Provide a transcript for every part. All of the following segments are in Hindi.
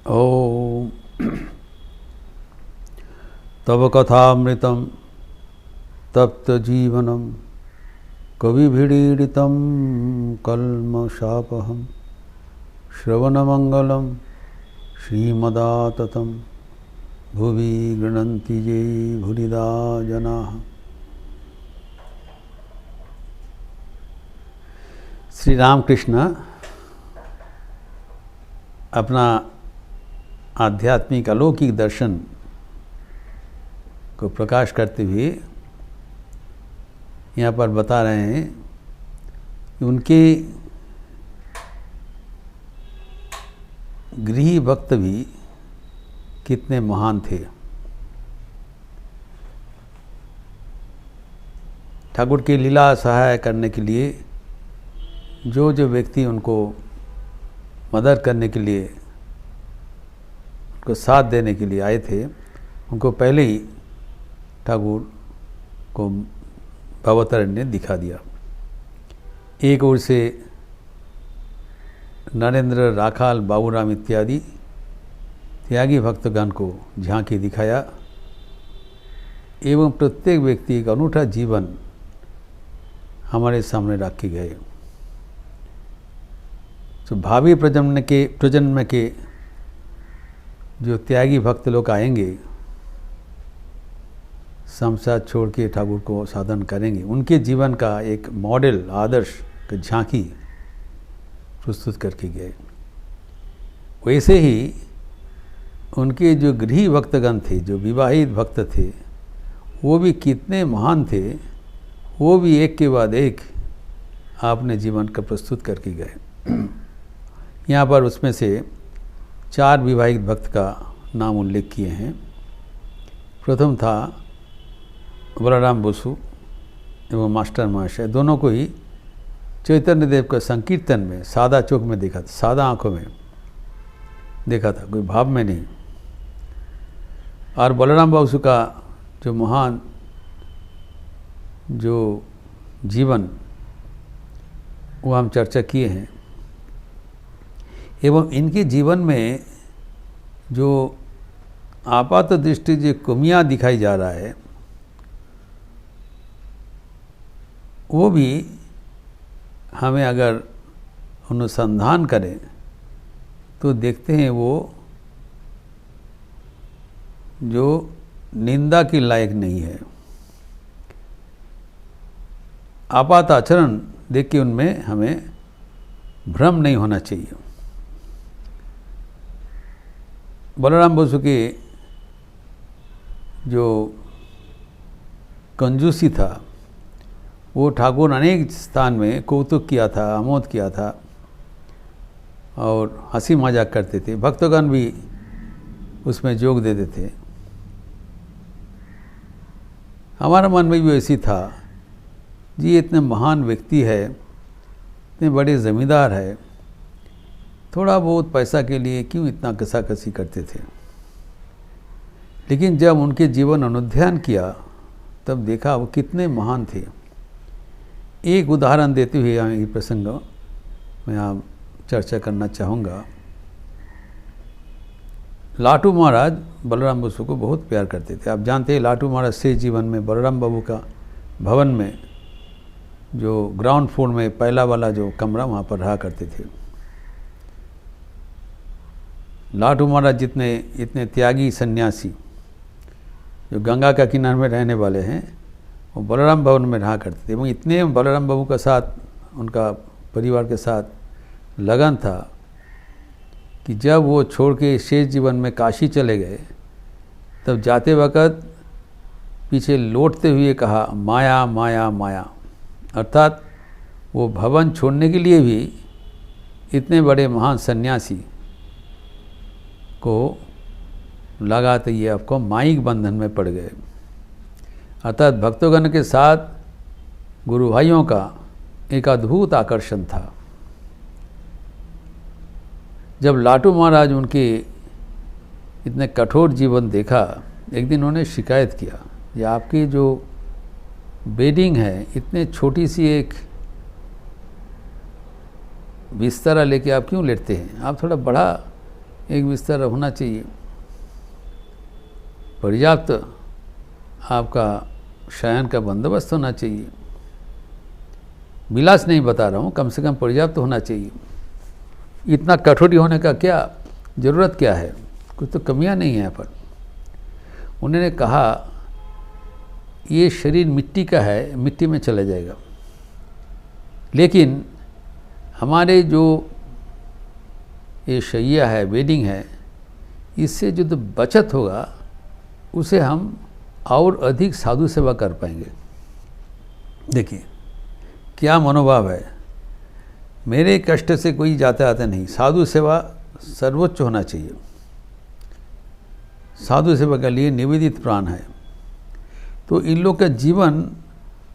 ओम तव कथामृतं तप्त जीवनम कविभिडीडितं कल्मषापहं श्रवणमंगलं श्रीमदाततं भुवि गृह्णन्ति ये भूरिदा जनाः। श्री रामकृष्ण अपना आध्यात्मिक अलौकिक दर्शन को प्रकाश करते हुए यहाँ पर बता रहे हैं कि उनके गृही भक्त भी कितने महान थे। ठाकुर की लीला सहाय करने के लिए जो व्यक्ति उनको मदद करने के लिए, उनको साथ देने के लिए आए थे, उनको पहले ही ठाकुर को भवतरण ने दिखा दिया। एक ओर से नरेंद्र, राखाल, बाबूराम इत्यादि त्यागी भक्तगण को झांकी दिखाया एवं प्रत्येक व्यक्ति का अनूठा जीवन हमारे सामने रखे गए। तो भावी प्रजन्म के जो त्यागी भक्त लोग आएंगे, संसार छोड़ के ठाकुर को साधन करेंगे, उनके जीवन का एक मॉडल, आदर्श की झांकी प्रस्तुत करके गए। वैसे ही उनके जो गृही भक्तगण थे, जो विवाहित भक्त थे, वो भी कितने महान थे। वो भी एक के बाद एक आपने जीवन का प्रस्तुत करके गए। यहाँ पर उसमें से 4 विवाहित भक्त का नाम उल्लेख किए हैं। प्रथम था बलराम बसु एवं मास्टर महाशय। दोनों को ही चैतन्य देव का संकीर्तन में सादा चौक में देखा था, सादा आंखों में देखा था, कोई भाव में नहीं। और बलराम बसु का जो महान जो जीवन, वो हम चर्चा किए हैं। एवं इनके जीवन में जो आपात दृष्टि जो कमियां दिखाई जा रहा है, वो भी हमें अगर अनुसंधान करें तो देखते हैं वो जो निंदा के लायक नहीं है। आपात आचरण देख के उनमें हमें भ्रम नहीं होना चाहिए। बलराम बसु के जो कंजूसी था, वो ठाकुर अनेक स्थान में कौतुक किया था, आमोद किया था और हंसी मजाक करते थे। भक्तगण भी उसमें जोग देते थे। हमारा मन में भी वैसी था जी, ये इतने महान व्यक्ति है, इतने बड़े ज़मींदार है, थोड़ा बहुत पैसा के लिए क्यों इतना कसाकसी करते थे। लेकिन जब उनके जीवन अनुध्यान किया तब देखा वो कितने महान थे। एक उदाहरण देते हुए यहाँ ये प्रसंग मैं यहाँ चर्चा करना चाहूँगा। लाटू महाराज बलराम बसु को बहुत प्यार करते थे। आप जानते हैं लाटू महाराज से जीवन में बलराम बाबू का भवन में जो ग्राउंड फ्लोर में पहला वाला जो कमरा, वहाँ पर रहा करते थे। लाटू महाराज जितने इतने त्यागी सन्यासी जो गंगा का किनारे में रहने वाले हैं, वो बलराम भवन में रहा करते थे। এবং इतने बलराम बाबू का साथ, उनका परिवार के साथ लगन था कि जब वो छोड़ के शेष जीवन में काशी चले गए, तब जाते वक़्त पीछे लौटते हुए कहा, माया माया माया। अर्थात वो भवन छोड़ने के लिए भी इतने बड़े महान सन्यासी को लगा तो ये आपको माइक बंधन में पड़ गए। अर्थात भक्तगण के साथ गुरु भाइयों का एक अद्भुत आकर्षण था। जब लाटू महाराज उनके इतने कठोर जीवन देखा, एक दिन उन्होंने शिकायत किया, ये आपकी जो बेडिंग है, इतने छोटी सी एक बिस्तरा लेके आप क्यों लेटते हैं, आप थोड़ा बड़ा एक बिस्तर होना चाहिए, पर्याप्त आपका शयन का बंदोबस्त होना चाहिए। विलास नहीं बता रहा हूँ, कम से कम पर्याप्त होना चाहिए। इतना कठोरी होने का क्या ज़रूरत क्या है, कुछ तो कमियां नहीं है यहाँ पर। उन्होंने कहा ये शरीर मिट्टी का है, मिट्टी में चला जाएगा, लेकिन हमारे जो ये शैया है, बेडिंग है, इससे जो तो बचत होगा उसे हम और अधिक साधु सेवा कर पाएंगे। देखिए क्या मनोभाव है, मेरे कष्ट से कोई जाता आता नहीं, साधु सेवा सर्वोच्च होना चाहिए। साधु सेवा के लिए निवेदित प्राण है। तो इन लोग का जीवन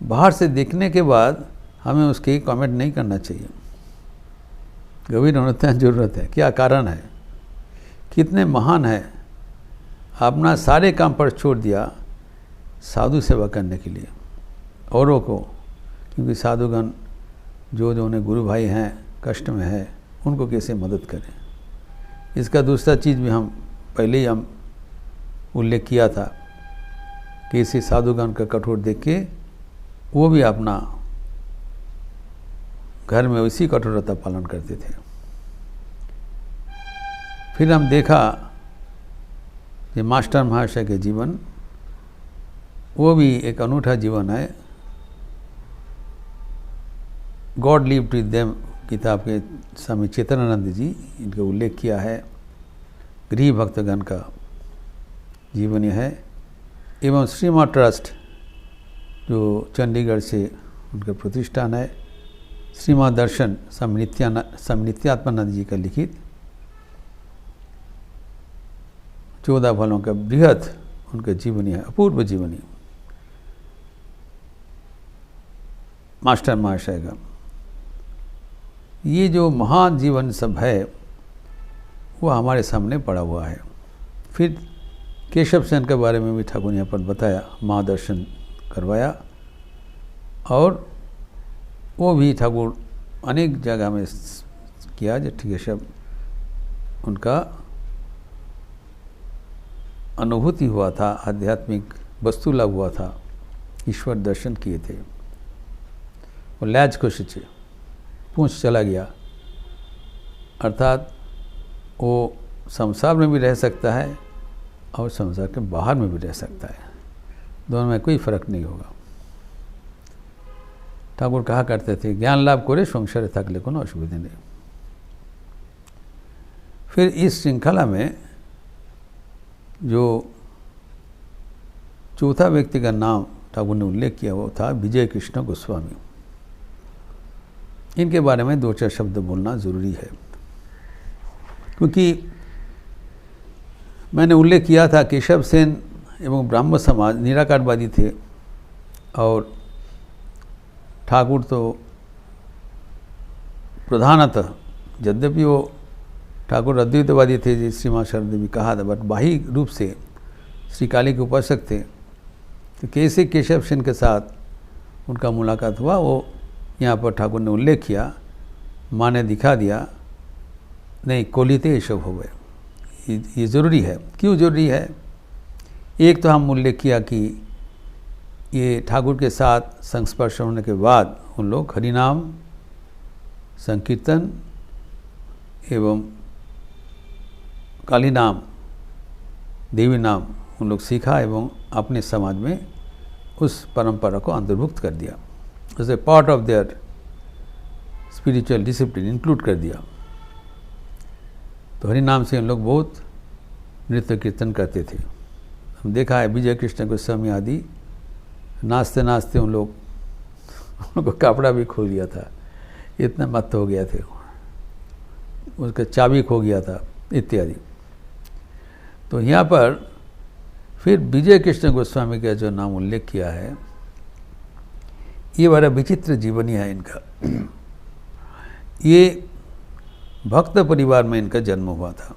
बाहर से देखने के बाद हमें उसके कमेंट नहीं करना चाहिए। गंभीर होने जरूरत है, क्या कारण है, कितने महान है, अपना सारे काम पर छोड़ दिया साधु सेवा करने के लिए औरों को। क्योंकि साधुगण जो उन्हें गुरु भाई हैं, कष्ट में है, उनको कैसे मदद करें। इसका दूसरा चीज़ भी हम पहले ही हम उल्लेख किया था कि इसी साधुगण का कठोर देख के वो भी अपना घर में उसी कठोरता पालन करते थे। फिर हम देखा कि मास्टर महाशय के जीवन, वो भी एक अनूठा जीवन है। गॉड लिव्ड विद देम किताब के स्वामी चेतनानंद जी इनका उल्लेख किया है। गृह भक्तगण का जीवन यह है। एवं श्रीमा ट्रस्ट जो चंडीगढ़ से उनका प्रतिष्ठान है, श्रीमा दर्शन स्वामी नित्यात्मानंद जी का लिखित 14 फलों का बृहद उनका जीवनी है, अपूर्व जीवनी मास्टर महाशय का। ये जो महान जीवन सब है वो हमारे सामने पड़ा हुआ है। फिर केशव सेन के बारे में भी ठाकुर ने यहाँ पर बताया, महादर्शन करवाया, और वो भी ठाकुर अनेक जगह में किया। जो केशव उनका अनुभूति हुआ था, आध्यात्मिक वस्तु लाभ हुआ था, ईश्वर दर्शन किए थे। वो लैज को शिचे पूंछ चला गया, अर्थात वो संसार में भी रह सकता है और संसार के बाहर में भी रह सकता है, दोनों में कोई फर्क नहीं होगा। ठाकुर कहा करते थे ज्ञान लाभ करे संसारे थाकले कोनो असुविधा नहीं। फिर इस श्रृंखला में जो चौथा व्यक्ति का नाम ठाकुर ने उल्लेख किया वो था विजय कृष्ण गोस्वामी। इनके बारे में 2-4 शब्द बोलना ज़रूरी है, क्योंकि मैंने उल्लेख किया था केशव सेन एवं ब्राह्मण समाज निराकारवादी थे, और ठाकुर तो प्रधानतः, यद्यपि वो ठाकुर अद्वैतवादी थे जिस श्रीमा शरद भी कहा था, बट बाह्य रूप से श्री काली के उपासक थे। तो कैसे केशव सेन के साथ उनका मुलाकात हुआ वो यहाँ पर ठाकुर ने उल्लेख किया। माँ ने दिखा दिया, नहीं कोलिते ये सब हो गए। ये ज़रूरी है। क्यों ज़रूरी है? एक तो हम उल्लेख किया कि ये ठाकुर के साथ संस्पर्श होने के बाद उन लोग हरिनाम, संकीर्तन एवं काली नाम, देवी नाम उन लोग सीखा एवं अपने समाज में उस परंपरा को अंतर्भुक्त कर दिया, as a part of their spiritual discipline include कर दिया। तो हरि नाम से उन लोग बहुत नृत्य कीर्तन करते थे। हम देखा है विजय कृष्ण गोस्वामी आदि नाचते नाचते उनको कपड़ा भी खो गया था, इतना मत्त हो गया थे, उसका चाबी खो गया था इत्यादि। तो यहाँ पर फिर विजय कृष्ण गोस्वामी का जो नाम उल्लेख किया है, ये बड़ा विचित्र जीवनी है इनका। ये भक्त परिवार में इनका जन्म हुआ था।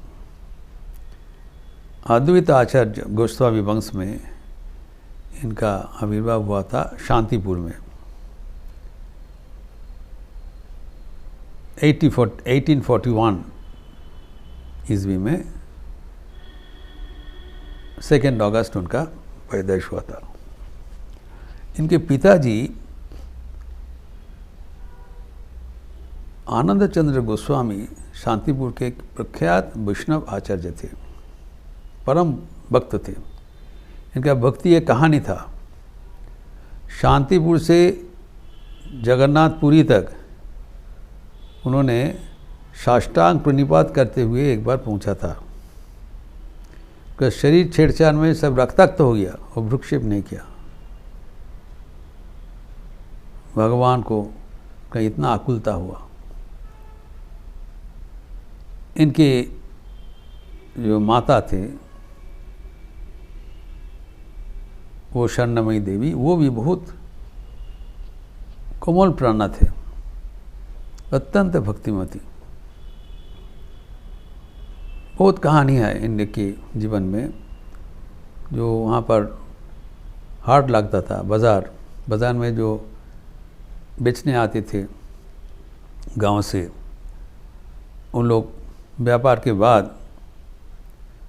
अद्वैत आचार्य गोस्वामी वंश में इनका आविर्भाव हुआ था शांतिपुर में 1841 ईस्वी में 2 अगस्त उनका पैदाइश हुआ था। इनके पिताजी आनंद चंद्र गोस्वामी शांतिपुर के एक प्रख्यात वैष्णव आचार्य थे, परम भक्त थे। इनका भक्ति एक कहानी था। शांतिपुर से जगन्नाथपुरी तक उन्होंने साष्टांग प्रणिपात करते हुए एक बार पहुंचा था। उनका शरीर छेड़छाड़ में सब रक्ताक्त हो गया और भ्रूक्षेप नहीं किया। भगवान को कहीं इतना आकुलता हुआ। इनके जो माता थे वो शरणमयी देवी, वो भी बहुत कोमल प्राणा थे, अत्यंत भक्तिमती। बहुत कहानियाँ है इनके जीवन में। जो वहाँ पर हाट लगता था, बाज़ार में जो बेचने आते थे गांव से, उन लोग व्यापार के बाद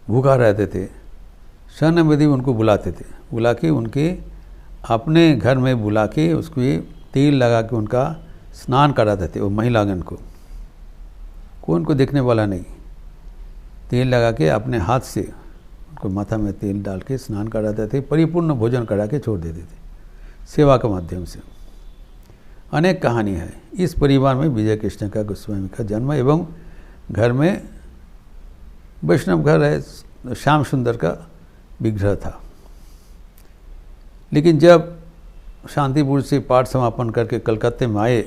भूखा रहते थे। शरणमयी देवी उनको बुलाते थे, बुला के उनके अपने घर में बुला के उसको तेल लगा के उनका स्नान कराते थे। वो महिलागण को, कोई उनको देखने वाला नहीं, तेल लगा के अपने हाथ से उनको माथा में तेल डाल के स्नान कराते थे, परिपूर्ण भोजन करा के छोड़ देते थे सेवा के माध्यम से। अनेक कहानी है। इस परिवार में विजय कृष्ण का गोस्वामी का जन्म, एवं घर में वैष्णव घर है, श्याम सुंदर का विग्रह था। लेकिन जब शांतिपुर से पाठ समापन करके कलकत्ते में आए,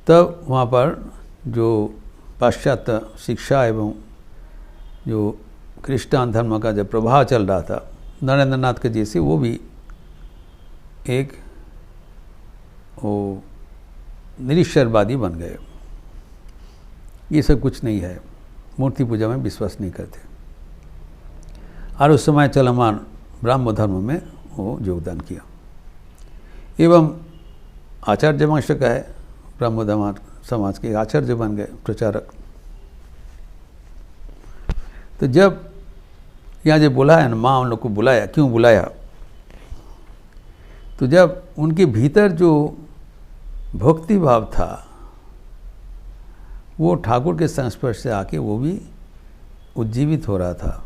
तब वहाँ पर जो पाश्चात्य शिक्षा एवं जो क्रिश्चियन धर्म का जब प्रभाव चल रहा था, नरेंद्र नाथ के जैसे वो भी एक वो निरीश्वरवादी बन गए। ये सब कुछ नहीं है, मूर्ति पूजा में विश्वास नहीं करते। और उस समय चलमान ब्राह्म धर्म में वो योगदान किया, एवं आचार्य वंश का है, ब्राह्म समाज के आचार्य बन गए, प्रचारक। तो जब यहाँ जो बुलाया ना, माँ उन लोग को बुलाया, क्यों बुलाया? तो जब उनके भीतर जो भक्ति भाव था वो ठाकुर के संस्पर्श से आके वो भी उज्जीवित हो रहा था,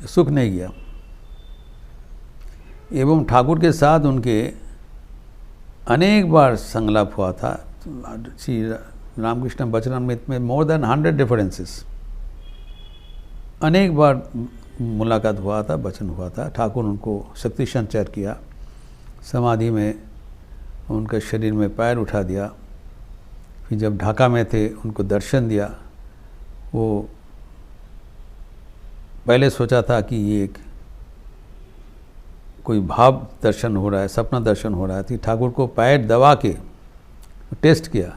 सुख नहीं गया। एवं ठाकुर के साथ उनके अनेक बार संगलाप हुआ था। श्री रामकृष्ण वचनामृत में मोर देन 100 रेफरेंसेस, अनेक बार मुलाकात हुआ था, वचन हुआ था। ठाकुर उनको शक्ति संचार किया, समाधि में उनके शरीर में पैर उठा दिया। फिर जब ढाका में थे उनको दर्शन दिया। वो पहले सोचा था कि ये एक कोई भाव दर्शन हो रहा है, सपना दर्शन हो रहा है। तो ठाकुर को पैर दबा के टेस्ट किया,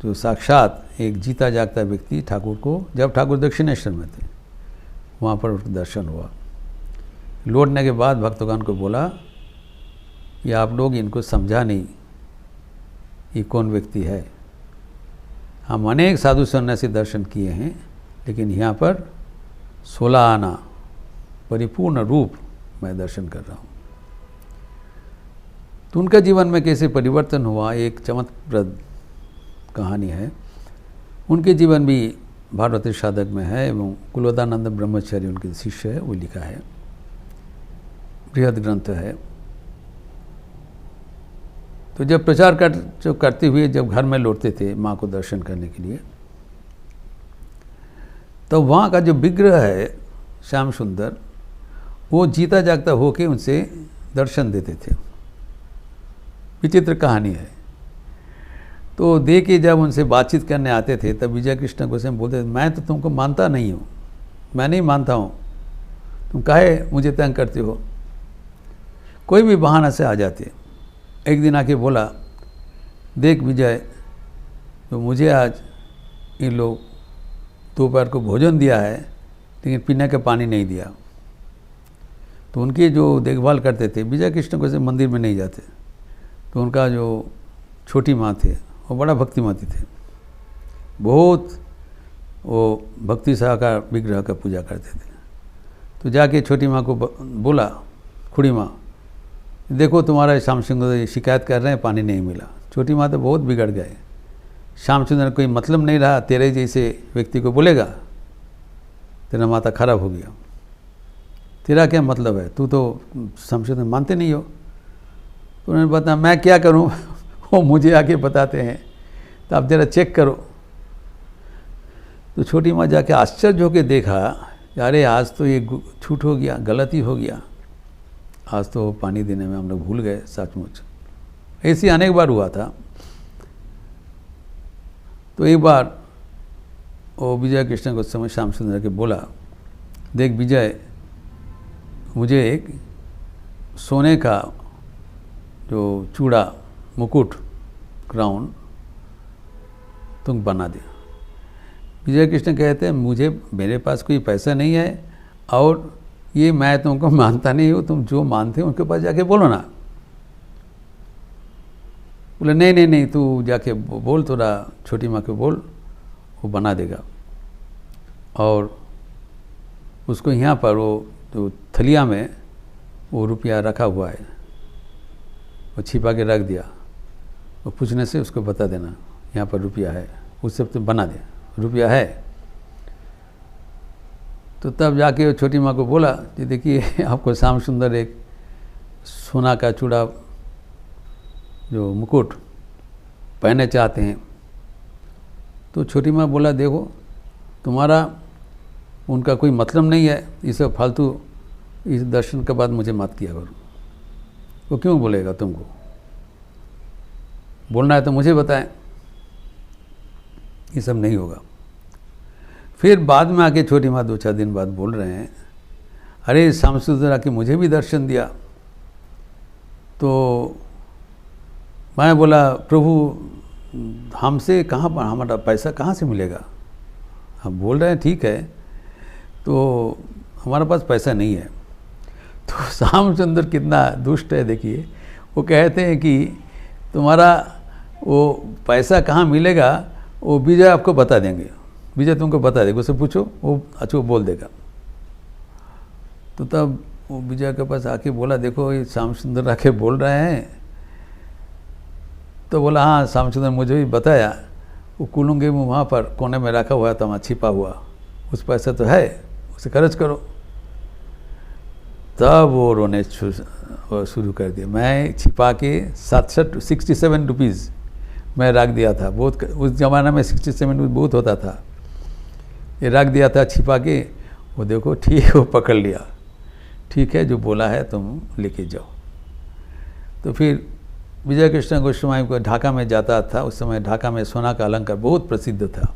तो साक्षात एक जीता जागता व्यक्ति ठाकुर को, जब ठाकुर दक्षिणेश्वर में थे वहाँ पर उनका दर्शन हुआ। लौटने के बाद भक्तगण को बोला, ये आप लोग इनको समझा नहीं, ये कौन व्यक्ति है। हम अनेक साधु सन्यासी दर्शन किए हैं, लेकिन यहाँ पर 16 आना परिपूर्ण रूप मैं दर्शन कर रहा हूँ। तो उनका जीवन में कैसे परिवर्तन हुआ, एक चमत्प्रद कहानी है। उनके जीवन भी भारतीय साधक में है, एवं कुलवदानंद ब्रह्मचारी उनके शिष्य है, वो लिखा है, बृहद ग्रंथ है। तो जब प्रचार करते हुए जब घर में लौटते थे माँ को दर्शन करने के लिए, तो वहाँ का जो विग्रह है श्याम सुंदर, वो जीता जागता होके उनसे दर्शन देते थे। विचित्र कहानी है। तो देख के जब उनसे बातचीत करने आते थे, तब विजय कृष्ण गोस्वामी बोलते थे, मैं तो तुमको मानता नहीं हूँ, मैं नहीं मानता हूँ, तुम काहे मुझे तंग करते हो। कोई भी बहाना से आ जाते। एक दिन आके बोला, देख विजय, तो मुझे आज इन लोग दोपहर को भोजन दिया है, लेकिन पीने का पानी नहीं दिया। तो उनकी जो देखभाल करते थे, विजय कृष्ण गोस्वामी मंदिर में नहीं जाते, तो उनका जो छोटी माँ थे वो बड़ा भक्तिमती थे, बहुत वो भक्ति शाह का विग्रह का पूजा करते थे। तो जाके छोटी माँ को बोला, खुड़ी माँ देखो तुम्हारा श्याम सुंदर शिकायत कर रहे हैं पानी नहीं मिला। छोटी माँ तो बहुत बिगड़ गए, श्याम सुंदर कोई मतलब नहीं रहा, तेरे जैसे व्यक्ति को बोलेगा तेरा माता खराब हो गया, तेरा क्या मतलब है, तू तो श्याम सुंदर मानते नहीं हो। तो उन्होंने बताया मैं क्या करूं वो मुझे आके बताते हैं, तो आप जरा चेक करो। तो छोटी माँ जाके आश्चर्य होकर देखा, अरे आज तो ये छूट हो गया, गलती हो गया, आज तो पानी देने में हम लोग भूल गए सचमुच। ऐसे अनेक बार हुआ था। तो एक बार वो विजय कृष्ण को समय श्याम सुंदर के बोला, देख विजय, मुझे एक सोने का जो चूड़ा मुकुट क्राउन तुम बना दे। विजय कृष्ण कहते हैं मुझे मेरे पास कोई पैसा नहीं है और ये मैं तुमको मानता नहीं हूँ, तुम जो मानते हो उनके पास जाके बोलो ना। बोले नहीं नहीं नहीं, तू जाके बोल, थोड़ा छोटी माँ को बोल, वो बना देगा। और उसको यहाँ पर वो जो थलिया में वो रुपया रखा हुआ है वो छिपा के रख दिया, वो पूछने से उसको बता देना यहाँ पर रुपया है, उससे तो बना दे, रुपया है। तो तब जाके वो छोटी माँ को बोला कि देखिए आपको श्याम सुंदर एक सोना का चूड़ा जो मुकुट पहनने चाहते हैं। तो छोटी माँ बोला देखो तुम्हारा उनका कोई मतलब नहीं है, इसे फालतू इस दर्शन के बाद मुझे मत किया करो। वो क्यों बोलेगा तुमको, बोलना है तो मुझे बताएं, ये सब नहीं होगा। फिर बाद में आके छोटी माँ 2-4 दिन बाद बोल रहे हैं, अरे श्याम सुंदर आके मुझे भी दर्शन दिया। तो मैं बोला प्रभु हमसे कहाँ पर हमारा पैसा कहाँ से मिलेगा, हम बोल रहे हैं ठीक है, तो हमारे पास पैसा नहीं है। तो श्याम सुंदर कितना दुष्ट है देखिए, वो कहते हैं कि तुम्हारा वो पैसा कहाँ मिलेगा वो विजय आपको बता देंगे, विजय तुमको बता देगा, उससे पूछो वो अच्छा वो बोल देगा। तो तब वो विजय के पास आके बोला देखो ये श्याम सुंदर आके बोल रहे हैं। तो बोला हाँ श्याम सुंदर मुझे भी बताया, वो कुलूंगे में वहाँ पर कोने में रखा हुआ था, वहाँ छिपा हुआ, उस पैसा तो है, उसे खर्च करो। तब वो रोने शुरू कर दिया। मैं छिपा के 67 रुपीज़ मैं रख दिया था, बहुत उस ज़माना में 67 रुपीज़ बहुत होता था, ये रख दिया था छिपा के। वो देखो ठीक वो पकड़ लिया, ठीक है जो बोला है तुम लेके जाओ। तो फिर विजय कृष्ण गोस्वामी को ढाका में जाता था, उस समय ढाका में सोना का अलंकार बहुत प्रसिद्ध था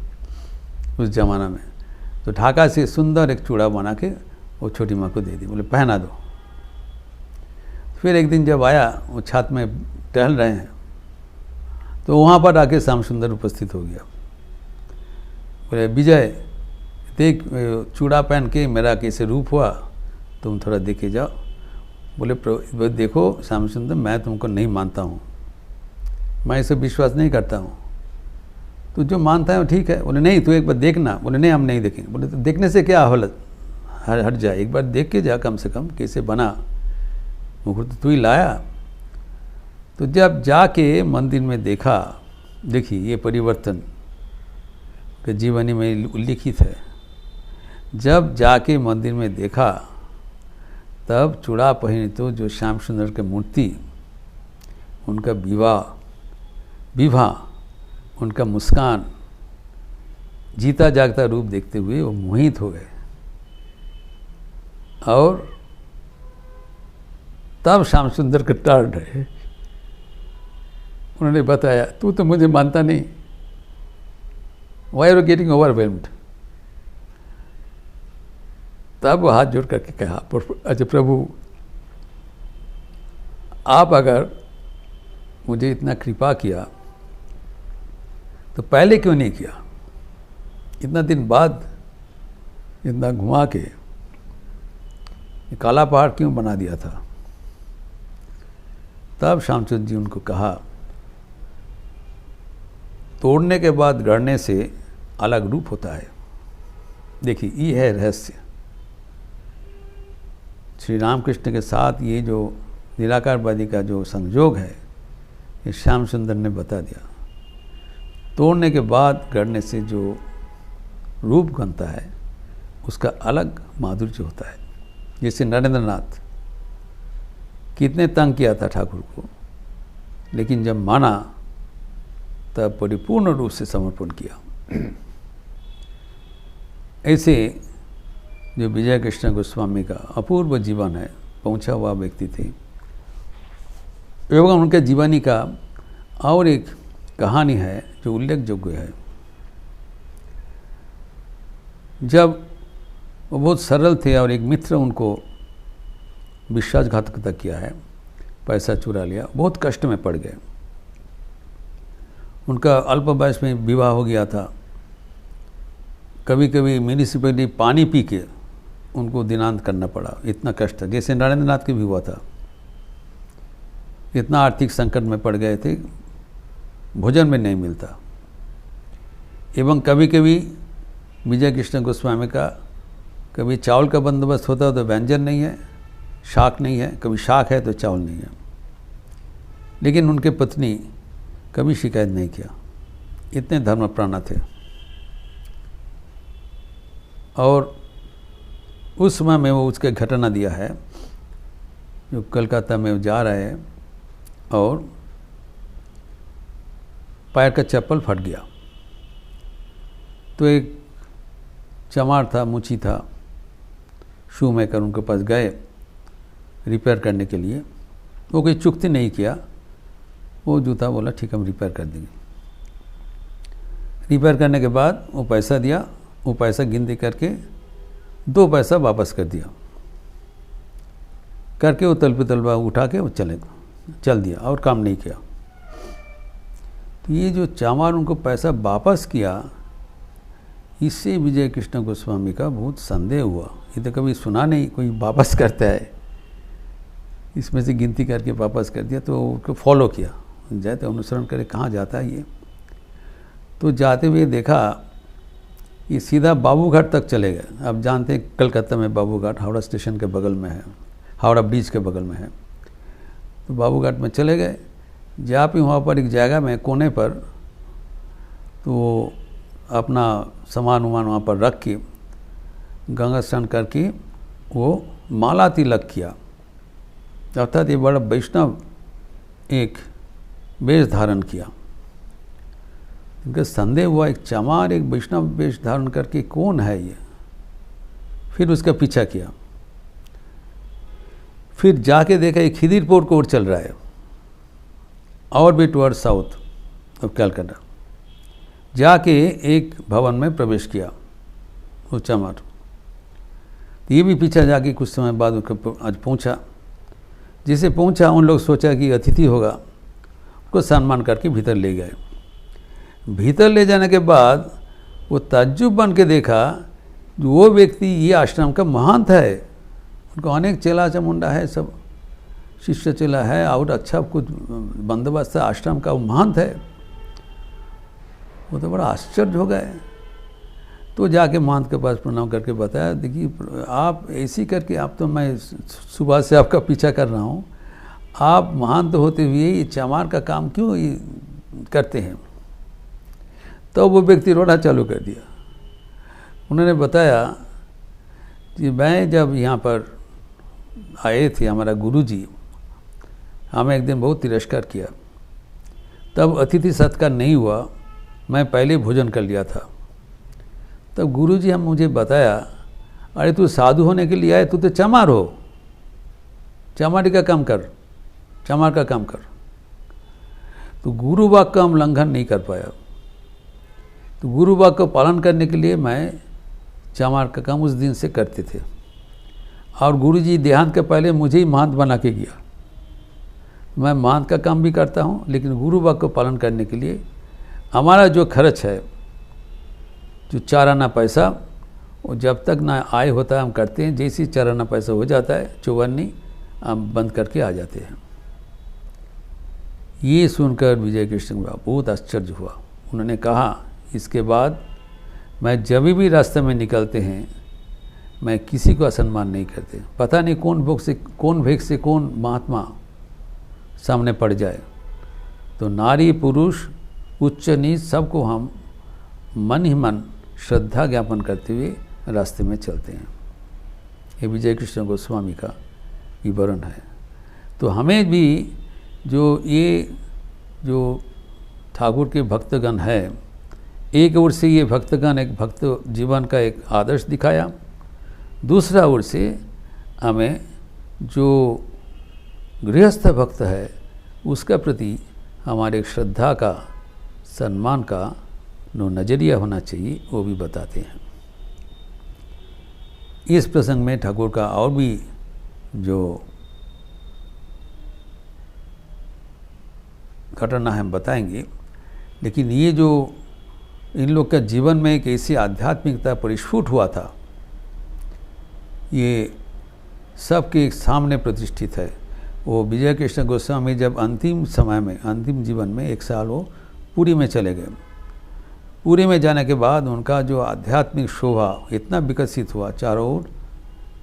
उस ज़माना में। तो ढाका से सुंदर एक चूड़ा बना के वो छोटी माँ को दे दी, बोले पहना दो। फिर एक दिन जब आया, वो छत में टहल रहे हैं, तो वहाँ पर आके श्याम सुंदर उपस्थित हो गया। बोले विजय देख चूड़ा पहन के मेरा कैसे रूप हुआ, तुम थोड़ा देखे जाओ। बोले देखो श्याम सुंदर मैं तुमको नहीं मानता हूँ, मैं इसे विश्वास नहीं करता हूँ, तो जो मानता है वो ठीक है। बोले नहीं तू एक बार देखना। बोले नहीं हम नहीं देखेंगे। बोले तो देखने से क्या हालत हट जाए, एक बार देख के जा कम से कम कैसे बना मुकुट, तो तू ही लाया। तो जब जाके मंदिर में देखा, देखिए ये परिवर्तन के जीवनी में उल्लिखित है। जब जाके मंदिर में देखा तब चूड़ा पहने तो जो श्याम सुंदर के मूर्ति, उनका विवाह उनका मुस्कान, जीता जागता रूप देखते हुए वो मोहित हो गए। और तब श्याम सुंदर के टर्न है, उन्होंने बताया तू तो मुझे मानता नहीं, why are you getting overwhelmed. तब वो हाथ जोड़ करके कहा अच्छा प्रभु आप अगर मुझे इतना कृपा किया तो पहले क्यों नहीं किया, इतना दिन बाद इतना घुमा के काला पहाड़ क्यों बना दिया था। तब श्यामचंद्र जी उनको कहा तोड़ने के बाद गढ़ने से अलग रूप होता है, देखिए ये है रहस्य। श्री रामकृष्ण के साथ ये जो निराकारवादी का जो संयोग है ये श्याम सुंदर ने बता दिया। तोड़ने के बाद गढ़ने से जो रूप बनता है उसका अलग माधुर्य होता है। जैसे नरेंद्र नाथ कितने तंग किया था ठाकुर को, लेकिन जब माना तब परिपूर्ण रूप से समर्पण किया। ऐसे जो विजय कृष्ण गोस्वामी का अपूर्व जीवन है, पहुंचा हुआ व्यक्ति थे। एवं उनके जीवनी का और एक कहानी है जो उल्लेखयोग्य है। जब वो बहुत सरल थे और एक मित्र उनको विश्वासघातकता किया है, पैसा चुरा लिया, बहुत कष्ट में पड़ गए। उनका अल्प वयस में विवाह हो गया था। कभी कभी म्यूनिसिपैलिटी पानी पी के उनको दिनांत करना पड़ा, इतना कष्ट था। जैसे नरेंद्र नाथ के भी हुआ था, इतना आर्थिक संकट में पड़ गए थे, भोजन में नहीं मिलता। एवं कभी कभी विजय कृष्ण गोस्वामी का कभी चावल का बंदोबस्त होता तो व्यंजन नहीं है, शाक नहीं है, कभी शाक है तो चावल नहीं है। लेकिन उनके पत्नी कभी शिकायत नहीं किया, इतने धर्मप्राण थे। और उस समय में वो उसके घटना दिया है, जो कलकत्ता में जा रहे हैं और पैर का चप्पल फट गया। तो एक चमार था, मुची था, शू मेकर, उनके पास गए रिपेयर करने के लिए। वो कोई चुकती नहीं किया, वो जूता बोला ठीक हम रिपेयर कर देंगे। रिपेयर करने के बाद वो पैसा दिया, वो पैसा गिनती करके 2 पैसा वापस कर दिया, करके वो तलबा उठा के वो चल दिया और काम नहीं किया। तो ये जो चामार उनको पैसा वापस किया, इससे विजय कृष्ण गोस्वामी का बहुत संदेह हुआ। ये तो कभी सुना नहीं कोई वापस करता है, इसमें से गिनती करके वापस कर दिया। तो उसको फॉलो किया, जाए तो अनुसरण करे कहाँ जाता है ये। तो जाते हुए देखा ये सीधा बाबूघाट तक चले गए। आप जानते हैं कलकत्ता में बाबूघाट हावड़ा स्टेशन के बगल में है, हावड़ा ब्रिज के बगल में है। तो बाबूघाट में चले गए। जहाँ पे वहाँ पर एक जगह में कोने पर तो अपना सामान वामान वहाँ पर रख के गंगा स्नान करके वो माला तिलक किया। अर्थात ये बड़ा वैष्णव एक वेश धारण किया। उनका संदेह हुआ, एक चमार एक वैष्णव वेश धारण करके कौन है ये। फिर उसका पीछा किया, फिर जाके देखा ये खिदिरपुर को ओर चल रहा है और भी टुवर्ड साउथ ऑफ कलकत्ता। जाके एक भवन में प्रवेश किया वो चमार। तो ये भी पीछा जाके कुछ समय बाद उसको आज पहुंचा। जिसे पहुंचा उन लोग सोचा कि अतिथि होगा, उसको सम्मान करके भीतर ले गए। भीतर ले जाने के बाद वो ताज्जुब बन के देखा जो वो व्यक्ति ये आश्रम का महंत है। उनको अनेक चेला चामुंडा है, सब शिष्य चेला है और अच्छा कुछ बंदोबस्त है, आश्रम का वो महंत है। वो तो बड़ा आश्चर्य हो गए। तो जाके महंत के पास प्रणाम करके बताया, देखिए आप ऐसी करके, आप तो मैं सुबह से आपका पीछा कर रहा हूँ, आप महंत होते हुए ये चमार का काम क्यों ये करते हैं। तो वो व्यक्ति रोना चालू कर दिया। उन्होंने बताया कि मैं जब यहाँ पर आए थे, हमारा गुरुजी हमें एक दिन बहुत तिरस्कार किया, तब अतिथि सत्कार नहीं हुआ, मैं पहले भोजन कर लिया था। तब गुरुजी हम मुझे बताया, अरे तू साधु होने के लिए आए, तू तो चमार हो, चमारी का काम कर, चमार का काम कर। तो गुरु वाक्य का हम उल्लंघन नहीं कर पाया। तो गुरु वाक्य को पालन करने के लिए मैं चमार का काम उस दिन से करते थे। और गुरुजी देहांत के पहले मुझे ही महंत बना के गया। मैं महंत का काम भी करता हूँ, लेकिन गुरु वाक्य को पालन करने के लिए हमारा जो खर्च है, जो 4 आना पैसा, वो जब तक ना आय होता है हम करते हैं। जैसे ही 4 आना पैसा हो जाता है, चौवन्नी हम बंद करके आ जाते हैं। ये सुनकर विजय कृष्ण का बहुत आश्चर्य हुआ। उन्होंने कहा इसके बाद मैं जब भी रास्ते में निकलते हैं मैं किसी को असम्मान नहीं करते। पता नहीं कौन भेग से कौन महात्मा सामने पड़ जाए, तो नारी पुरुष उच्च नीच सबको हम मन ही मन श्रद्धा ज्ञापन करते हुए रास्ते में चलते हैं। ये विजय कृष्ण गोस्वामी का विवरण है। तो हमें भी जो ठाकुर के भक्तगण है, एक ओर से ये भक्तगण एक भक्त जीवन का एक आदर्श दिखाया, दूसरा ओर से हमें जो गृहस्थ भक्त है उसका प्रति हमारे श्रद्धा का, सम्मान का जो नज़रिया होना चाहिए वो भी बताते हैं। इस प्रसंग में ठाकुर का और भी जो घटना हम बताएंगे, लेकिन ये जो इन लोग का जीवन में एक ऐसी आध्यात्मिकता परिस्फुट हुआ था, ये सबके सामने प्रतिष्ठित है। वो विजय कृष्ण गोस्वामी जब अंतिम समय में, अंतिम जीवन में 1 साल वो पुरी में चले गए। पुरी में जाने के बाद उनका जो आध्यात्मिक शोभा इतना विकसित हुआ, चारों ओर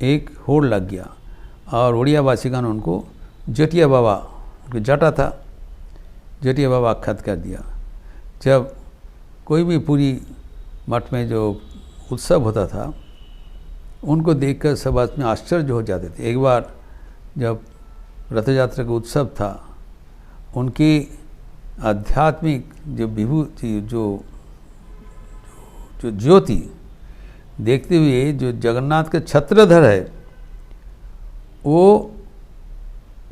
एक होड़ लग गया और उड़िया वासीगण उनको जटिया बाबा, जटा था, जटिया बाबा आख्यात कर दिया। जब कोई भी पूरी मठ में जो उत्सव होता था उनको देखकर सब आदमी आश्चर्य हो जाते थे। एक बार जब रथ यात्रा का उत्सव था, उनकी आध्यात्मिक जो विभूति, जो ज्योति देखते हुए जो जगन्नाथ का छत्रधर है वो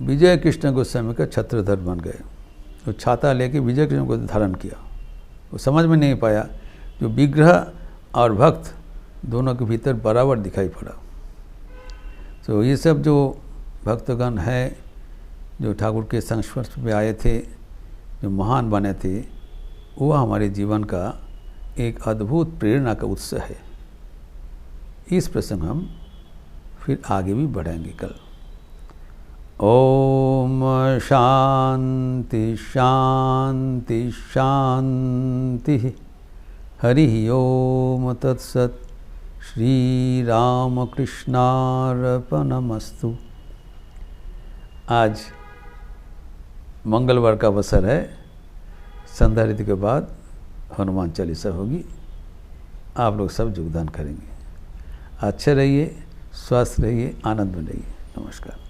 विजय कृष्ण गोस्वामी का छत्रधर बन गए। तो छाता लेके विजय कृष्ण को धारण किया। वो समझ में नहीं पाया जो विग्रह और भक्त दोनों के भीतर बराबर दिखाई पड़ा। तो ये सब जो भक्तगण हैं जो ठाकुर के संस्पर्श में आए थे, जो महान बने थे, वो हमारे जीवन का एक अद्भुत प्रेरणा का उत्स है। इस प्रसंग हम फिर आगे भी बढ़ेंगे कल। ओम शांति शांति शांति। हरि ओम तत्सत। श्री राम कृष्णार्पणमस्तु। आज मंगलवार का अवसर है, संध्या आरती के बाद हनुमान चालीसा होगी। आप लोग सब योगदान करेंगे। अच्छे रहिए, स्वस्थ रहिए, आनंद में रहिए। नमस्कार।